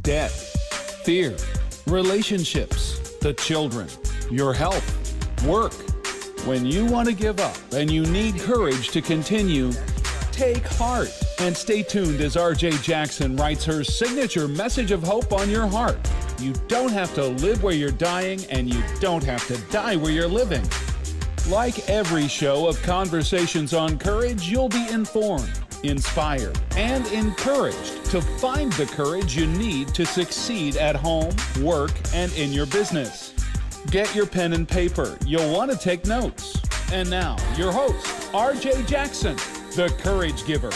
debt, fear, relationships, the children, your health, work. When you want to give up and you need courage to continue, take heart and stay tuned as RJ Jackson writes her signature message of hope on your heart. You don't have to live where you're dying, and you don't have to die where you're living. Like every show of Conversations on Courage, you'll be informed, inspired, and encouraged to find the courage you need to succeed at home, work, and in your business. Get your pen and paper. You'll want to take notes. And now, your host, RJ Jackson, the Courage Giver.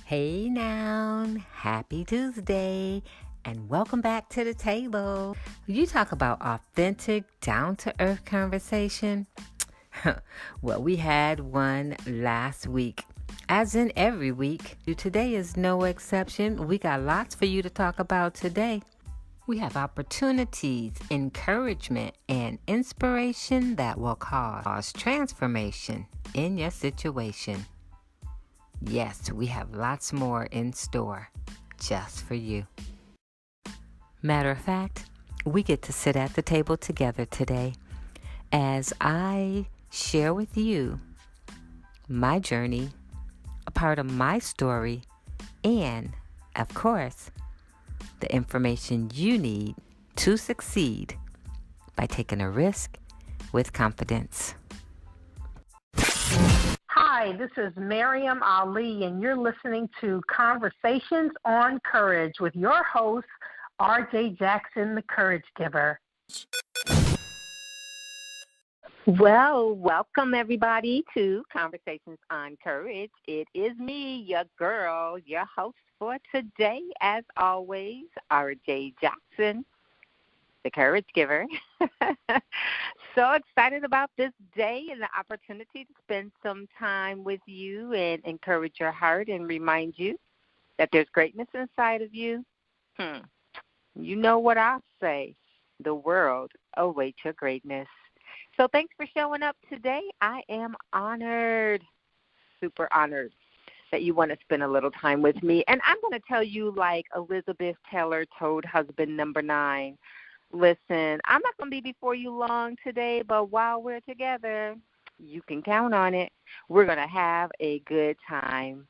Hey now, happy Tuesday, and welcome back to the table. You talk about authentic, down-to-earth conversation. Well, we had one last week, as in every week. Today is no exception. We got lots for you to talk about today. We have opportunities, encouragement, and inspiration that will cause transformation in your situation. Yes, we have lots more in store just for you. Matter of fact, we get to sit at the table together today as I share with you my journey, a part of my story, and, of course, the information you need to succeed by taking a risk with confidence. Hi, this is Miriam Ali, and you're listening to Conversations on Courage with your host, RJ Jackson, the Courage Giver. Well, welcome everybody to Conversations on Courage. It is me, your girl, your host for today, as always, RJ Jackson, the Courage Giver. So excited about this day and the opportunity to spend some time with you and encourage your heart and remind you that there's greatness inside of you. You know what I'll say. The world awaits your greatness. So thanks for showing up today. I am honored, super honored that you want to spend a little time with me. And I'm going to tell you like Elizabeth Taylor told husband number 9, listen, I'm not going to be before you long today, but while we're together, you can count on it. We're going to have a good time.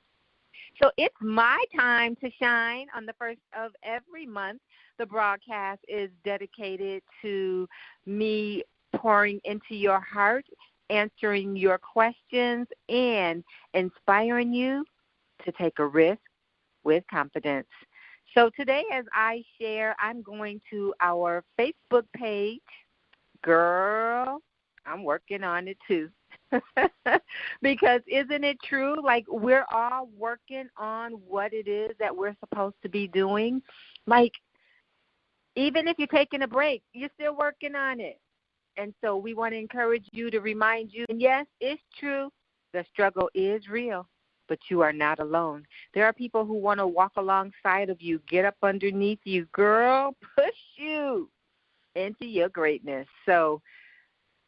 So it's my time to shine on the first of every month. The broadcast is dedicated to me pouring into your heart, answering your questions, and inspiring you to take a risk with confidence. So today as I share, I'm going to our Facebook page. Girl, I'm working on it too. Because isn't it true? Like we're all working on what it is that we're supposed to be doing. Like even if you're taking a break, you're still working on it. And so we want to encourage you to remind you, and yes, it's true, the struggle is real, but you are not alone. There are people who want to walk alongside of you, get up underneath you, girl, push you into your greatness. So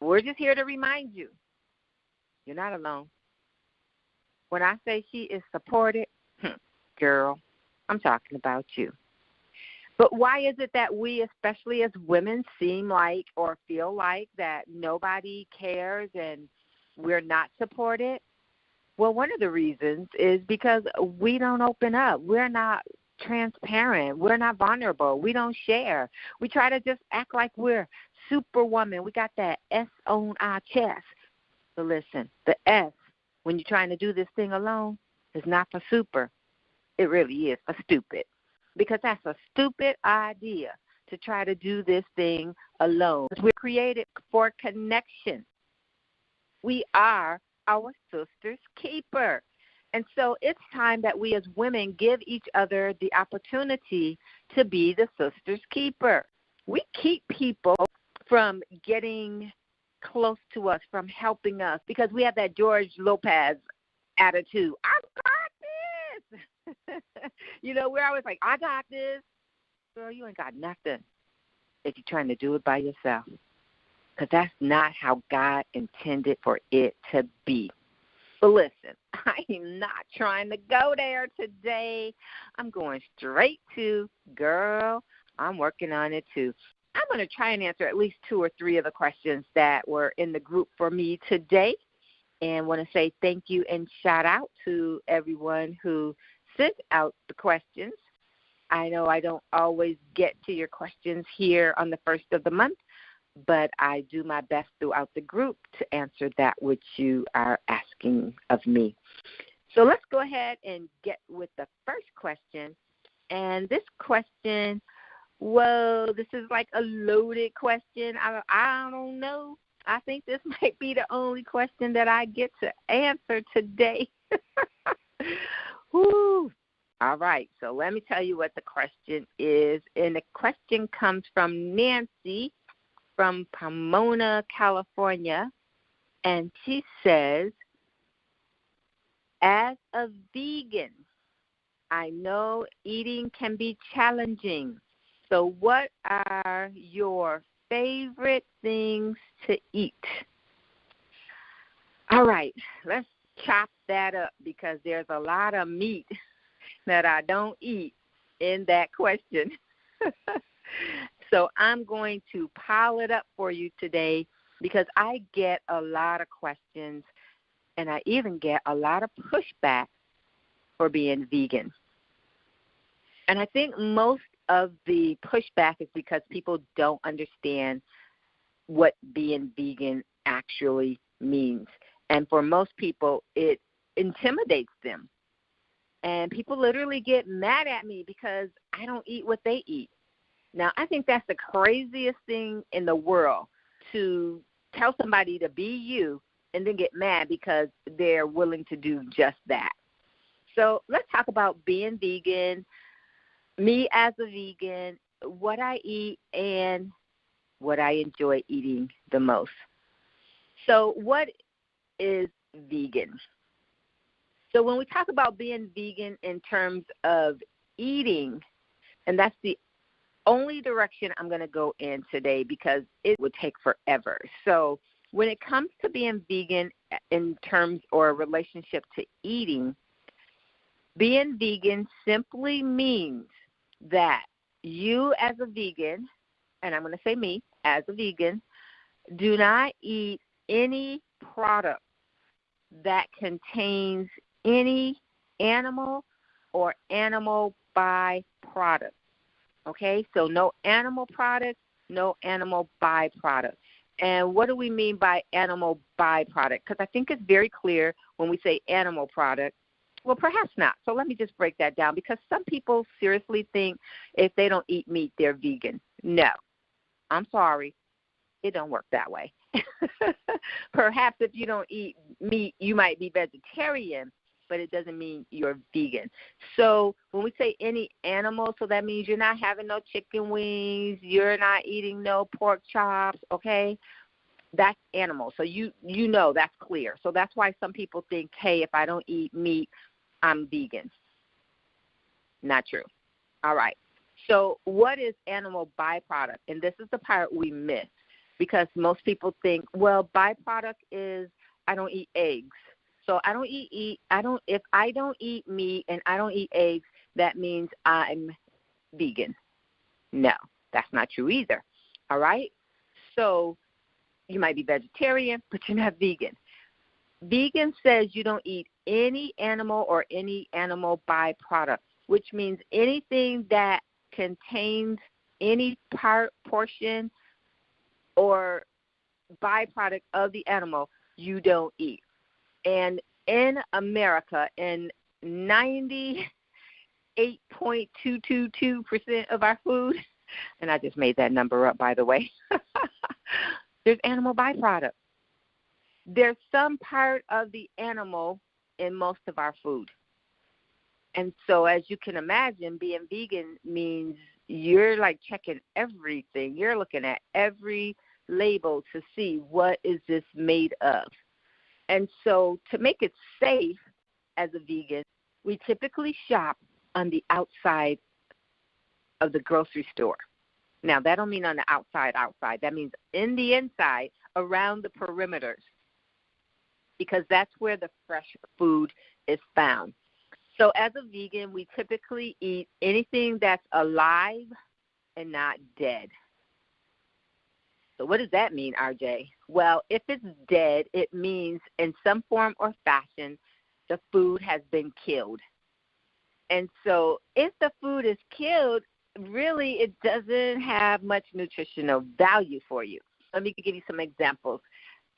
we're just here to remind you, you're not alone. When I say she is supported, girl, I'm talking about you. But why is it that we, especially as women, seem like or feel like that nobody cares and we're not supported? Well, one of the reasons is because we don't open up. We're not transparent. We're not vulnerable. We don't share. We try to just act like we're superwoman. We got that S on our chest. But listen, the S, when you're trying to do this thing alone, is not for super. It really is for stupid. Because that's a stupid idea to try to do this thing alone. We're created for connection. We are our sister's keeper. And so it's time that we as women give each other the opportunity to be the sister's keeper. We keep people from getting close to us, from helping us, because we have that George Lopez attitude. I got this. You know, we're always like, I got this. Girl, you ain't got nothing if you're trying to do it by yourself, because that's not how God intended for it to be. But listen, I am not trying to go there today. I'm going straight to, girl, I'm working on it too. I'm going to try and answer at least 2 or 3 of the questions that were in the group for me today, and want to say thank you and shout out to everyone who sent out the questions. I know I don't always get to your questions here on the first of the month, but I do my best throughout the group to answer that which you are asking of me. So let's go ahead and get with the first question. And this question, whoa, this is like a loaded question. I don't know. I think this might be the only question that I get to answer today. Woo. All right, so let me tell you what the question is. And the question comes from Nancy from Pomona, California. And she says, as a vegan, I know eating can be challenging. So what are your favorite things to eat? All right, let's chop that up because there's a lot of meat that I don't eat in that question. So I'm going to pile it up for you today because I get a lot of questions and I even get a lot of pushback for being vegan. And I think most of the pushback is because people don't understand what being vegan actually means. And for most people, it intimidates them. And people literally get mad at me because I don't eat what they eat. Now, I think that's the craziest thing in the world, to tell somebody to be you and then get mad because they're willing to do just that. So let's talk about being vegan, me as a vegan, what I eat, and what I enjoy eating the most. So what is vegan? So when we talk about being vegan in terms of eating, and that's the only direction I'm going to go in today because it would take forever. So when it comes to being vegan in terms or relationship to eating, being vegan simply means that you as a vegan, and I'm going to say me as a vegan, do not eat any product that contains any animal or animal byproduct. Okay, so no animal products, no animal byproduct. And what do we mean by animal byproduct? Because I think it's very clear when we say animal product. Well, perhaps not. So let me just break that down, because some people seriously think if they don't eat meat, they're vegan. No, I'm sorry. It don't work that way. Perhaps if you don't eat meat, you might be vegetarian, but it doesn't mean you're vegan. So when we say any animal, so that means you're not having no chicken wings, you're not eating no pork chops, okay? That's animal. So you know that's clear. So that's why some people think, hey, if I don't eat meat, I'm vegan. Not true. All right. So what is animal byproduct? And this is the part we miss, because most people think, well, byproduct is I don't eat eggs. So if I don't eat meat and I don't eat eggs, that means I'm vegan. No, that's not true either. All right? So you might be vegetarian, but you're not vegan. Vegan says you don't eat any animal or any animal byproduct, which means anything that contains any portion or byproduct of the animal, you don't eat. And in America, in 98.222% of our food, and I just made that number up, by the way, there's animal byproduct. There's some part of the animal in most of our food. And so as you can imagine, being vegan means you're like checking everything. You're looking at every label to see what is this made of. And so to make it safe as a vegan, we typically shop on the outside of the grocery store. Now, that don't mean on the outside. That means in the inside, around the perimeters. because that's where the fresh food is found. So as a vegan, we typically eat anything that's alive and not dead. So what does that mean, RJ? Well, if it's dead, it means in some form or fashion the food has been killed. And so if the food is killed, really it doesn't have much nutritional value for you. Let me give you some examples.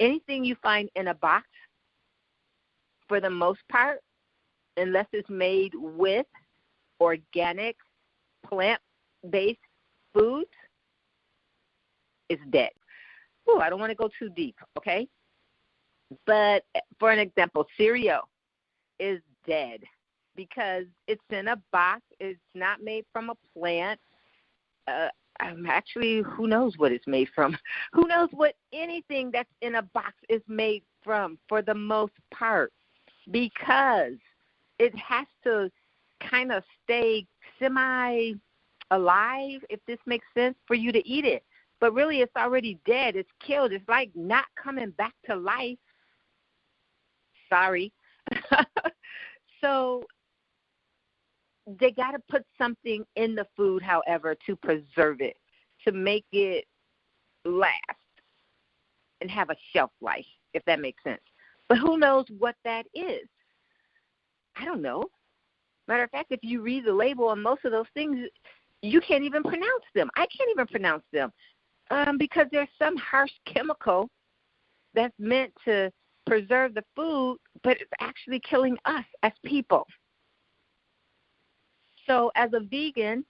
Anything you find in a box, for the most part, unless it's made with organic, plant-based foods, is dead. Ooh, I don't want to go too deep, okay? But for an example, cereal is dead because it's in a box. It's not made from a plant. Actually, who knows what it's made from? Who knows what anything that's in a box is made from for the most part, because it has to kind of stay semi-alive, if this makes sense, for you to eat it. But really, it's already dead. It's killed. It's like not coming back to life. Sorry. So they got to put something in the food, however, to preserve it, to make it last and have a shelf life, if that makes sense. But who knows what that is? I don't know. Matter of fact, if you read the label on most of those things, you can't even pronounce them. I can't even pronounce them because there's some harsh chemical that's meant to preserve the food, but it's actually killing us as people. So as a vegan,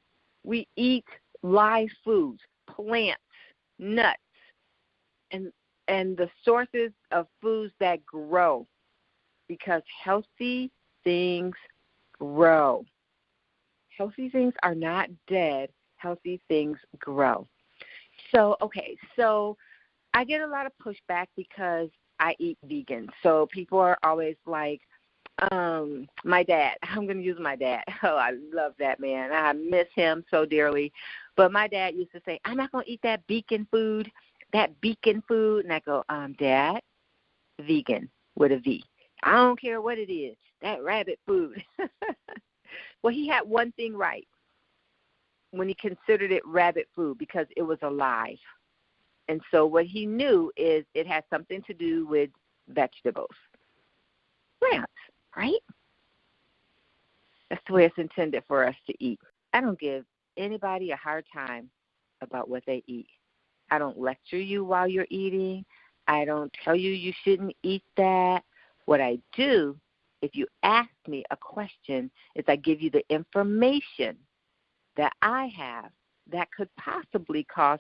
we eat live foods, plants, nuts, and the sources of foods that grow, because healthy things grow. Healthy things are not dead. Healthy things grow. So I get a lot of pushback because I eat vegan. So people are always like, my dad, I'm going to use my dad. Oh, I love that man. I miss him so dearly. But my dad used to say, I'm not going to eat that beacon food. And I go, Dad, vegan with a V. I don't care what it is, that rabbit food. Well, he had one thing right when he considered it rabbit food, because it was alive. And so what he knew is it had something to do with vegetables, plants, right? That's the way it's intended for us to eat. I don't give anybody a hard time about what they eat. I don't lecture you while you're eating. I don't tell you you shouldn't eat that. What I do, if you ask me a question, is I give you the information that I have that could possibly cause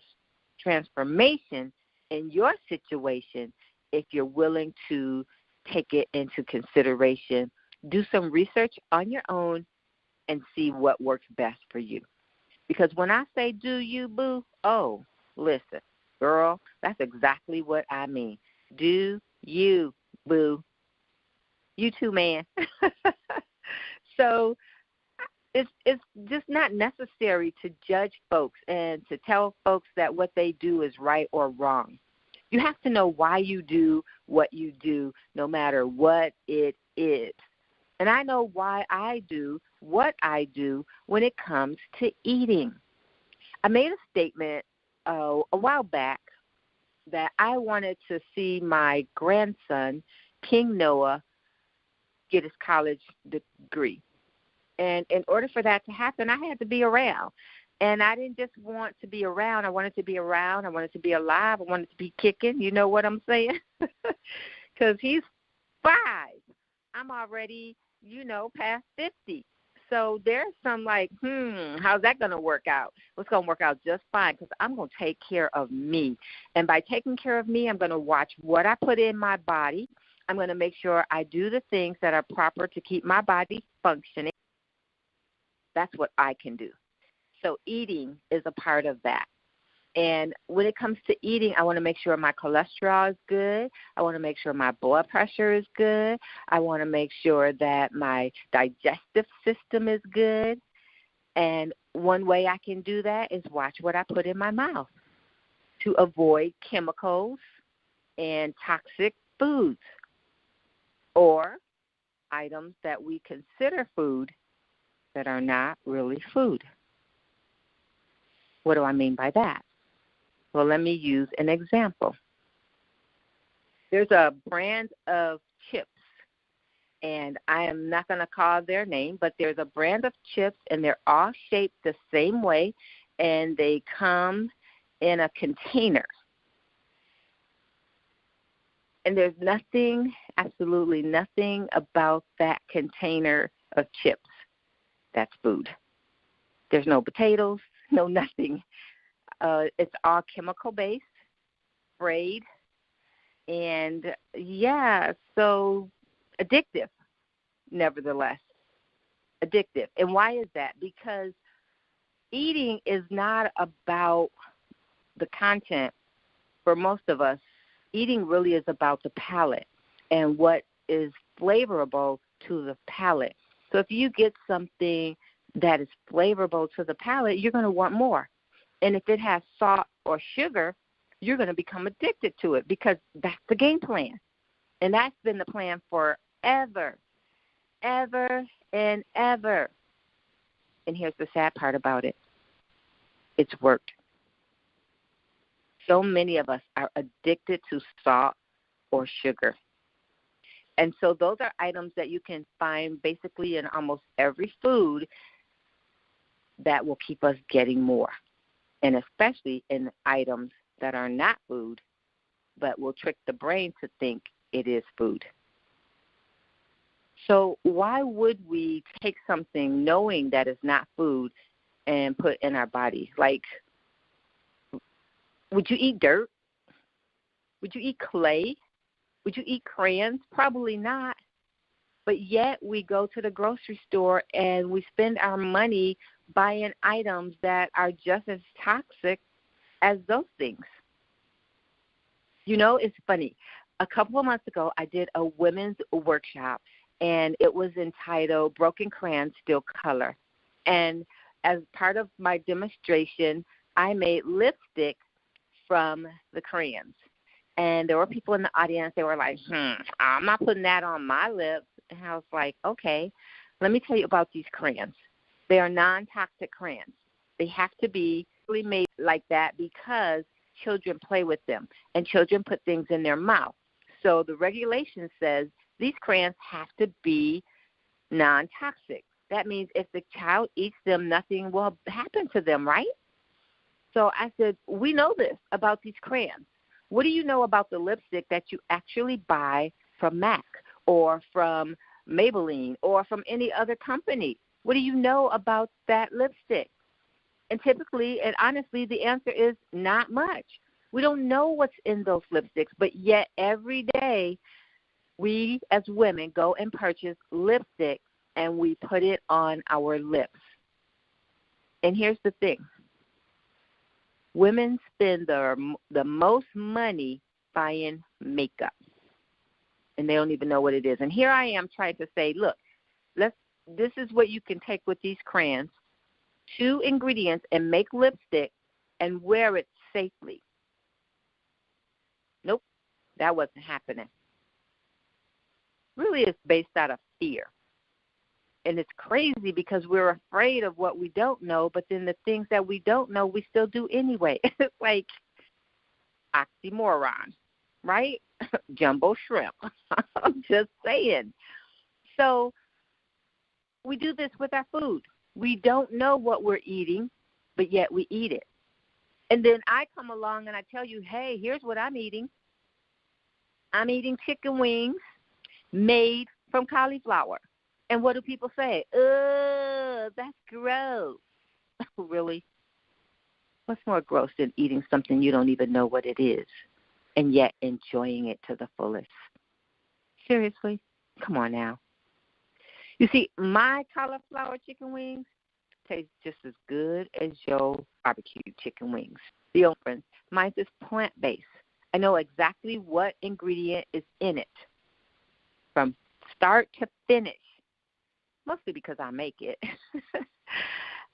transformation in your situation if you're willing to take it into consideration, do some research on your own, and see what works best for you. Because when I say do you, boo, oh, listen, girl, that's exactly what I mean. Do you, boo. You too, man. So it's just not necessary to judge folks and to tell folks that what they do is right or wrong. You have to know why you do what you do, no matter what it is. And I know why I do what I do when it comes to eating. I made a statement a while back that I wanted to see my grandson, King Noah, get his college degree. And in order for that to happen, I had to be around. And I didn't just want to be around. I wanted to be around. I wanted to be alive. I wanted to be kicking. You know what I'm saying? Because he's 5. I'm already, past 50. So there's some like, how's that going to work out? Well, it's going to work out just fine because I'm going to take care of me. And by taking care of me, I'm going to watch what I put in my body. I'm going to make sure I do the things that are proper to keep my body functioning. That's what I can do. So eating is a part of that. And when it comes to eating, I want to make sure my cholesterol is good. I want to make sure my blood pressure is good. I want to make sure that my digestive system is good. And one way I can do that is watch what I put in my mouth to avoid chemicals and toxic foods. or items that we consider food that are not really food. What do I mean by that? Well, let me use an example. There's a brand of chips, and I am not going to call their name, but there's a brand of chips, and they're all shaped the same way, and they come in a container. And there's nothing, absolutely nothing about that container of chips that's food. There's no potatoes, no nothing. It's all chemical-based, sprayed, and, so addictive, nevertheless. Addictive. And why is that? Because eating is not about the content for most of us. Eating really is about the palate and what is flavorable to the palate. So if you get something that is flavorable to the palate, you're going to want more. And if it has salt or sugar, you're going to become addicted to it because that's the game plan. And that's been the plan forever, ever and ever. And here's the sad part about it. It's worked. So many of us are addicted to salt or sugar. And so those are items that you can find basically in almost every food that will keep us getting more, and especially in items that are not food but will trick the brain to think it is food. So why would we take something knowing that it's not food and put in our body? Like, would you eat dirt? Would you eat clay? Would you eat crayons? Probably not. But yet we go to the grocery store and we spend our money buying items that are just as toxic as those things. You know, it's funny. A couple of months ago, I did a women's workshop, and it was entitled Broken Crayons Still Color. And as part of my demonstration, I made lipstick from the crayons. And there were people in the audience, they were like, I'm not putting that on my lips. And I was like, okay, let me tell you about these crayons. They are non-toxic crayons. They have to be really made like that because children play with them, and children put things in their mouth. So the regulation says these crayons have to be non-toxic. That means if the child eats them, nothing will happen to them, right? So I said, we know this about these crayons. What do you know about the lipstick that you actually buy from MAC or from Maybelline or from any other company? What do you know about that lipstick? And typically and honestly, the answer is not much. We don't know what's in those lipsticks, but yet every day we as women go and purchase lipstick and we put it on our lips. And here's the thing. Women spend the most money buying makeup, and they don't even know what it is. And here I am trying to say, look, this is what you can take with these crayons, 2 ingredients, and make lipstick and wear it safely. Nope, that wasn't happening. Really, it's based out of fear. And it's crazy because we're afraid of what we don't know, but then the things that we don't know, we still do anyway. It's like oxymoron, right? Jumbo shrimp. I'm just saying. So we do this with our food. We don't know what we're eating, but yet we eat it. And then I come along and I tell you, hey, here's what I'm eating. I'm eating chicken wings made from cauliflower. And what do people say? Ugh, that's gross. Really? What's more gross than eating something you don't even know what it is and yet enjoying it to the fullest? Seriously? Come on now. You see, my cauliflower chicken wings taste just as good as your barbecue chicken wings. The difference, mine is plant-based. I know exactly what ingredient is in it from start to finish. Mostly because I make it.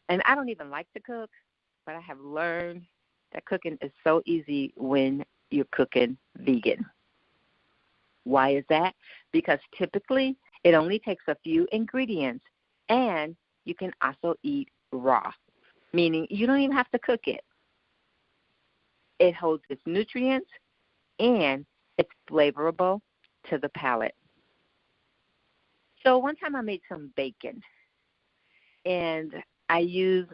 And I don't even like to cook, but I have learned that cooking is so easy when you're cooking vegan. Why is that? because typically it only takes a few ingredients, and you can also eat raw, meaning you don't even have to cook it. It holds its nutrients, and it's flavorable to the palate. So one time I made some bacon, and I used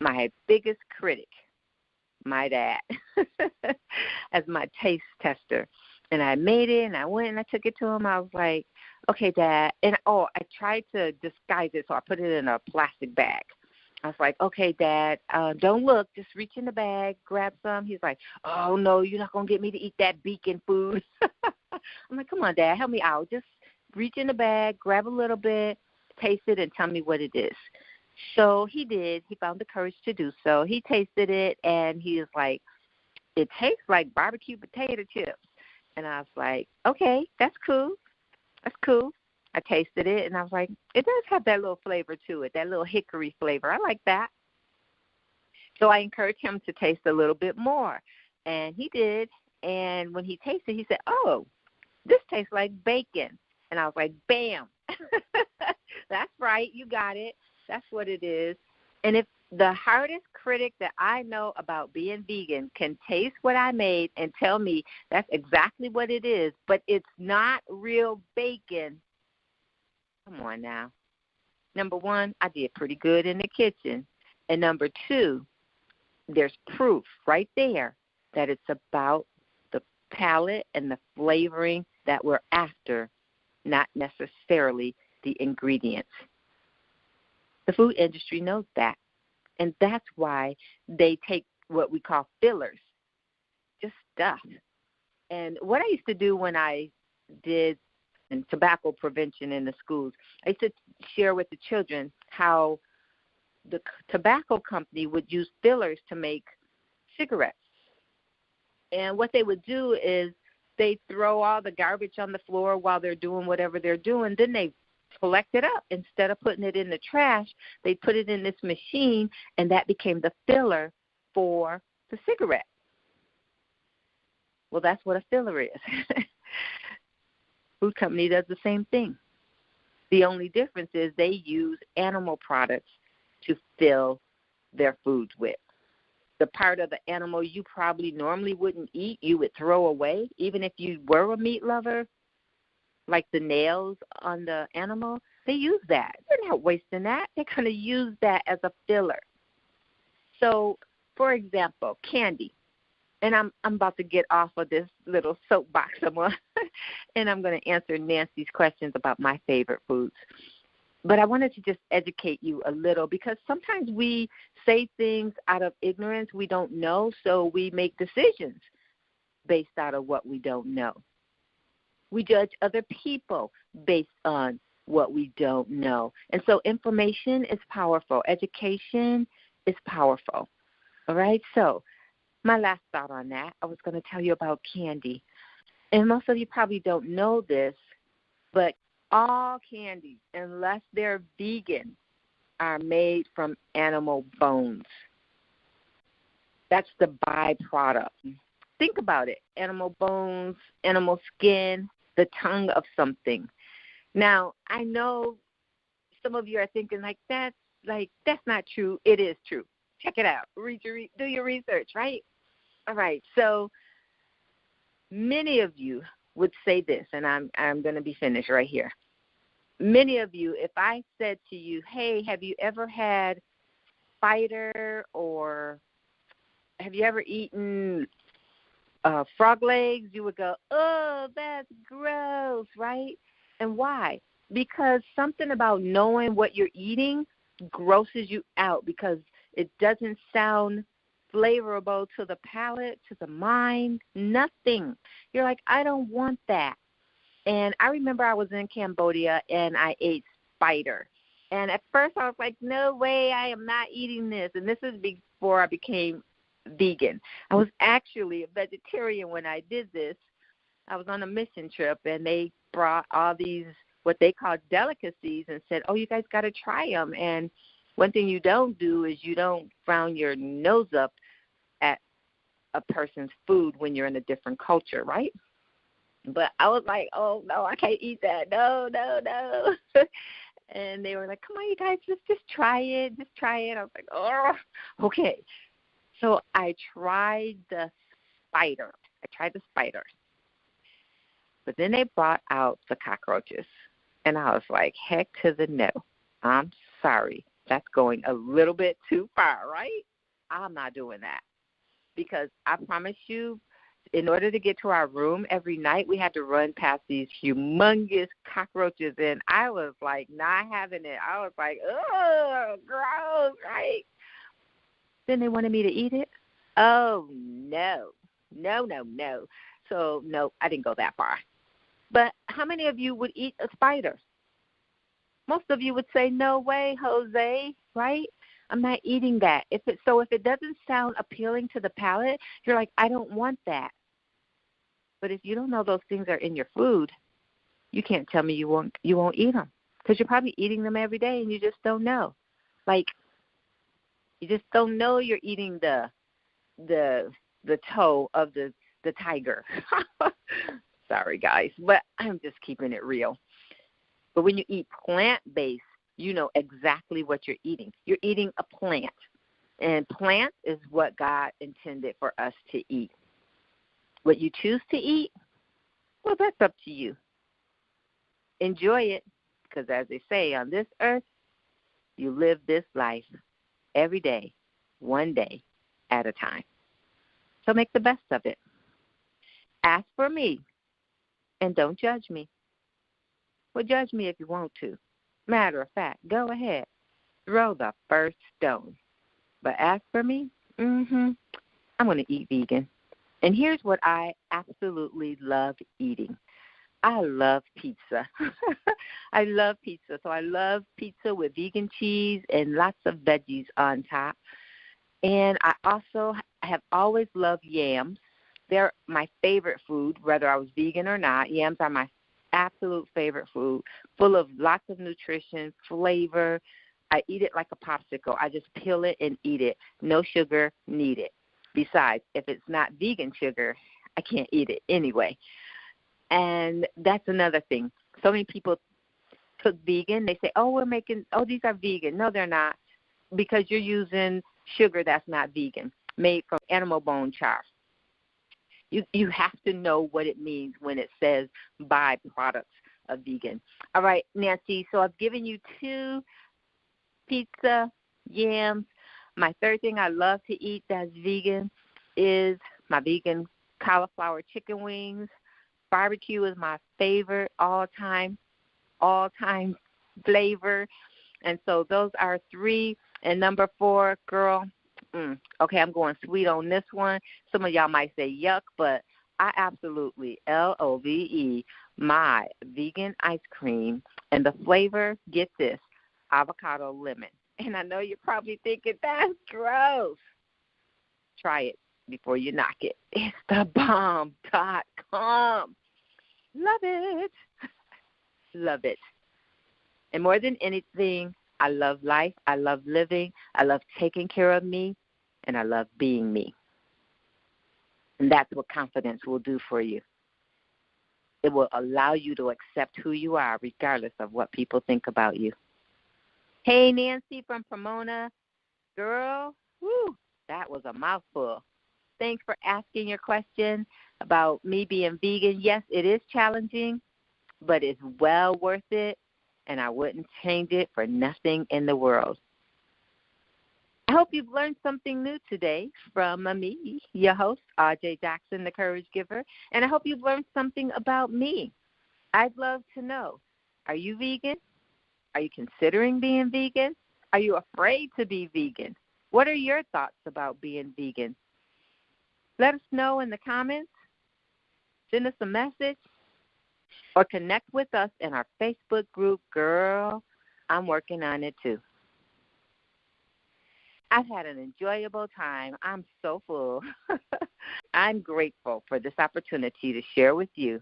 my biggest critic, my dad, as my taste tester. And I made it, and I went and I took it to him. I was like, okay, Dad. And, I tried to disguise it, so I put it in a plastic bag. I was like, okay, Dad, don't look. Just reach in the bag, grab some. He's like, oh, no, you're not going to get me to eat that bacon food. I'm like, come on, Dad, help me out. Just reach in the bag, grab a little bit, taste it, and tell me what it is. So he did. He found the courage to do so. He tasted it, and he was like, it tastes like barbecue potato chips. And I was like, okay, that's cool. That's cool. I tasted it, and I was like, it does have that little flavor to it, that little hickory flavor. I like that. So I encouraged him to taste a little bit more, and he did. And when he tasted, he said, oh, this tastes like bacon. And I was like, bam. That's right. You got it. That's what it is. And if the hardest critic that I know about being vegan can taste what I made and tell me that's exactly what it is, but it's not real bacon, come on now. Number one, I did pretty good in the kitchen. And number two, there's proof right there that it's about the palate and the flavoring that we're after, not necessarily the ingredients. The food industry knows that. And that's why they take what we call fillers, just stuff. And what I used to do when I did tobacco prevention in the schools, I used to share with the children how the tobacco company would use fillers to make cigarettes. And what they would do is they throw all the garbage on the floor while they're doing whatever they're doing. Then they collect it up. Instead of putting it in the trash, they put it in this machine, and that became the filler for the cigarette. Well, that's what a filler is. Food company does the same thing. The only difference is they use animal products to fill their foods with. The part of the animal you probably normally wouldn't eat, you would throw away, even if you were a meat lover, like the nails on the animal, they use that. They're not wasting that. They're going to use that as a filler. So, for example, candy. And I'm about to get off of this little soapbox I'm on, and I'm going to answer Nancy's questions about my favorite foods. But I wanted to just educate you a little, because sometimes we say things out of ignorance. We don't know, so we make decisions based out of what we don't know. We judge other people based on what we don't know. And so information is powerful. Education is powerful. All right? So my last thought on that, I was going to tell you about candy. And most of you probably don't know this, but all candies, unless they're vegan, are made from animal bones. That's the byproduct. Think about it. Animal bones, animal skin, the tongue of something. Now, I know some of you are thinking that's not true. It is true. Check it out. Do your research, right? All right. So many of you would say this, and I'm going to be finished right here. Many of you, if I said to you, hey, have you ever had spider, or have you ever eaten frog legs, you would go, oh, that's gross, right? And why? Because something about knowing what you're eating grosses you out, because it doesn't sound flavorable to the palate, to the mind, nothing. You're like, I don't want that. And I remember I was in Cambodia, and I ate spider. And at first I was like, no way, I am not eating this. And this is before I became vegan. I was actually a vegetarian when I did this. I was on a mission trip, and they brought all these what they call delicacies and said, oh, you guys got to try them. And one thing you don't do is you don't frown your nose up at a person's food when you're in a different culture, right? But I was like, oh, no, I can't eat that. No, no, no. And they were like, come on, you guys, just try it. Just try it. I was like, oh, okay. So I tried the spider. But then they brought out the cockroaches. And I was like, heck to the no. I'm sorry. That's going a little bit too far, right? I'm not doing that. Because I promise you, in order to get to our room every night, we had to run past these humongous cockroaches. And I was like, not having it. I was like, ugh, gross, right? Then they wanted me to eat it. Oh, no. No. So, no, I didn't go that far. But how many of you would eat a spider? Most of you would say, no way, Jose, right? I'm not eating that. If it doesn't sound appealing to the palate, you're like, I don't want that. But if you don't know those things are in your food, you can't tell me you won't eat them, because you're probably eating them every day and you just don't know. Like, you just don't know you're eating the toe of the tiger. Sorry, guys, but I'm just keeping it real. But when you eat plant-based, you know exactly what you're eating. You're eating a plant, and plant is what God intended for us to eat. What you choose to eat, well, that's up to you. Enjoy it, because as they say, on this earth, you live this life every day, one day at a time. So make the best of it. Ask for me, and don't judge me. Well, judge me if you want to. Matter of fact, go ahead. Throw the first stone. But as for me, I'm going to eat vegan. And here's what I absolutely love eating. I love pizza. I love pizza. So I love pizza with vegan cheese and lots of veggies on top. And I also have always loved yams. They're my favorite food, whether I was vegan or not. Yams are my absolute favorite food, full of lots of nutrition, flavor. I eat it like a popsicle. I just peel it and eat it. No sugar needed. Besides, if it's not vegan sugar, I can't eat it anyway. And that's another thing. So many people cook vegan. They say, these are vegan. No, they're not, because you're using sugar that's not vegan, made from animal bone char. You have to know what it means when it says byproducts of vegan. All right, Nancy, so I've given you 2, pizza, yams. My third thing I love to eat that's vegan is my vegan cauliflower chicken wings. Barbecue is my favorite all-time flavor. And so those are 3. And number 4, girl, okay, I'm going sweet on this one. Some of y'all might say yuck, but I absolutely LOVE my vegan ice cream. And the flavor, get this, avocado lemon. And I know you're probably thinking, that's gross. Try it before you knock it. It's the bomb.com. Love it. Love it. And more than anything, I love life. I love living. I love taking care of me. And I love being me. And that's what confidence will do for you. It will allow you to accept who you are regardless of what people think about you. Hey, Nancy from Pomona. Girl, that was a mouthful. Thanks for asking your question about me being vegan. Yes, it is challenging, but it's well worth it, and I wouldn't change it for nothing in the world. I hope you've learned something new today from me, your host, R.J. Jackson, the Courage Giver, and I hope you've learned something about me. I'd love to know, are you vegan? Are you considering being vegan? Are you afraid to be vegan? What are your thoughts about being vegan? Let us know in the comments. Send us a message or connect with us in our Facebook group. Girl, I'm working on it too. I've had an enjoyable time. I'm so full. I'm grateful for this opportunity to share with you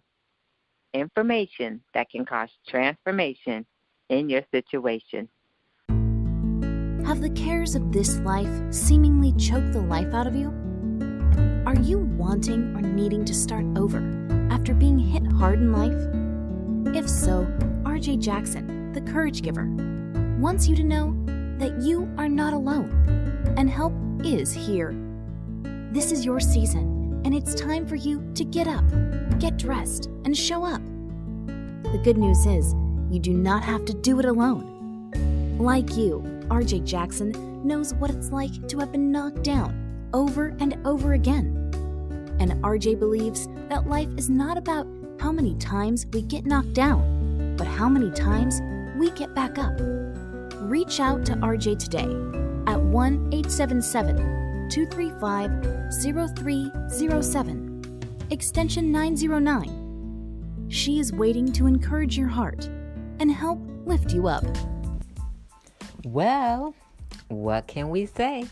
information that can cause transformation in your situation. Have the cares of this life seemingly choked the life out of you? Are you wanting or needing to start over after after being hit hard in life? If so, RJ Jackson, the Courage Giver, wants you to know that you are not alone and help is here. This is your season, and it's time for you to get up, get dressed, and show up. The good news is, you do not have to do it alone. Like you, RJ Jackson knows what it's like to have been knocked down over and over again. And RJ believes that life is not about how many times we get knocked down, but how many times we get back up. Reach out to RJ today at 1-877-235-0307, extension 909. She is waiting to encourage your heart and help lift you up. Well, what can we say?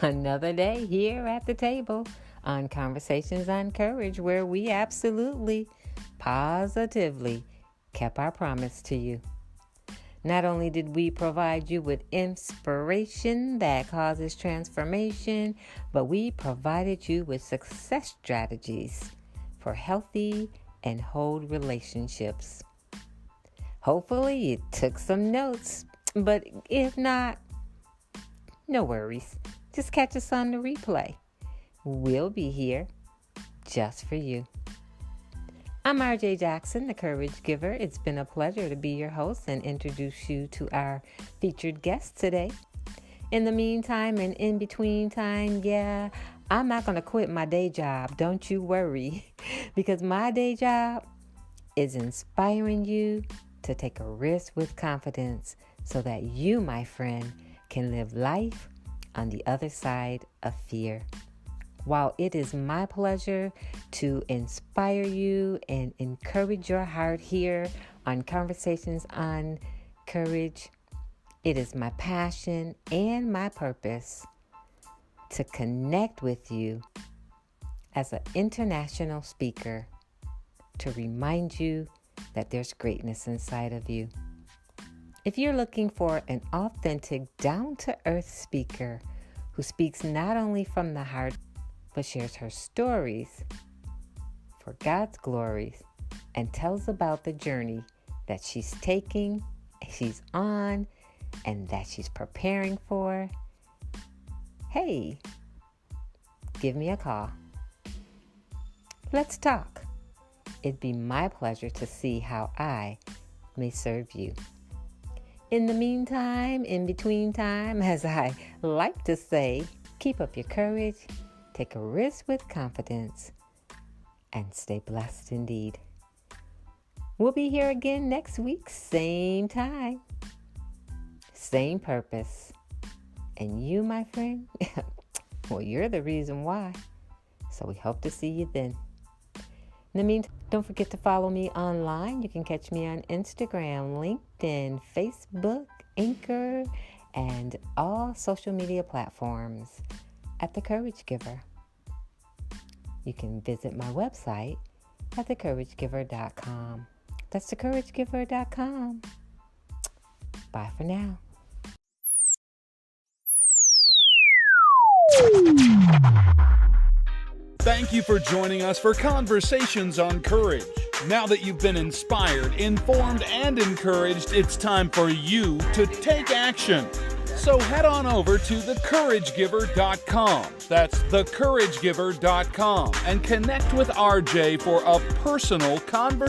Another day here at the table on Conversations on Courage, where we absolutely, positively kept our promise to you. Not only did we provide you with inspiration that causes transformation, but we provided you with success strategies for healthy and whole relationships. Hopefully you took some notes, but if not, no worries. Just catch us on the replay. We'll be here just for you. I'm RJ Jackson, the Courage Giver. It's been a pleasure to be your host and introduce you to our featured guest today. In the meantime and in between time, I'm not going to quit my day job. Don't you worry, because my day job is inspiring you to take a risk with confidence so that you, my friend, can live life on the other side of fear. While it is my pleasure to inspire you and encourage your heart here on Conversations on Courage, it is my passion and my purpose to connect with you as an international speaker, to remind you that there's greatness inside of you. If you're looking for an authentic, down-to-earth speaker who speaks not only from the heart, but shares her stories for God's glories and tells about the journey that she's taking, she's on, and that she's preparing for, hey, give me a call. Let's talk. It'd be my pleasure to see how I may serve you. In the meantime, in between time, as I like to say, keep up your courage, take a risk with confidence, and stay blessed indeed. We'll be here again next week, same time, same purpose. And you, my friend, well, you're the reason why. So we hope to see you then. In the meantime, don't forget to follow me online. You can catch me on Instagram, LinkedIn, Facebook, Anchor, and all social media platforms at The Courage Giver. You can visit my website at thecouragegiver.com. That's thecouragegiver.com. Bye for now. Thank you for joining us for Conversations on Courage. Now that you've been inspired, informed, and encouraged, it's time for you to take action. So head on over to thecouragegiver.com. That's thecouragegiver.com and connect with RJ for a personal conversation.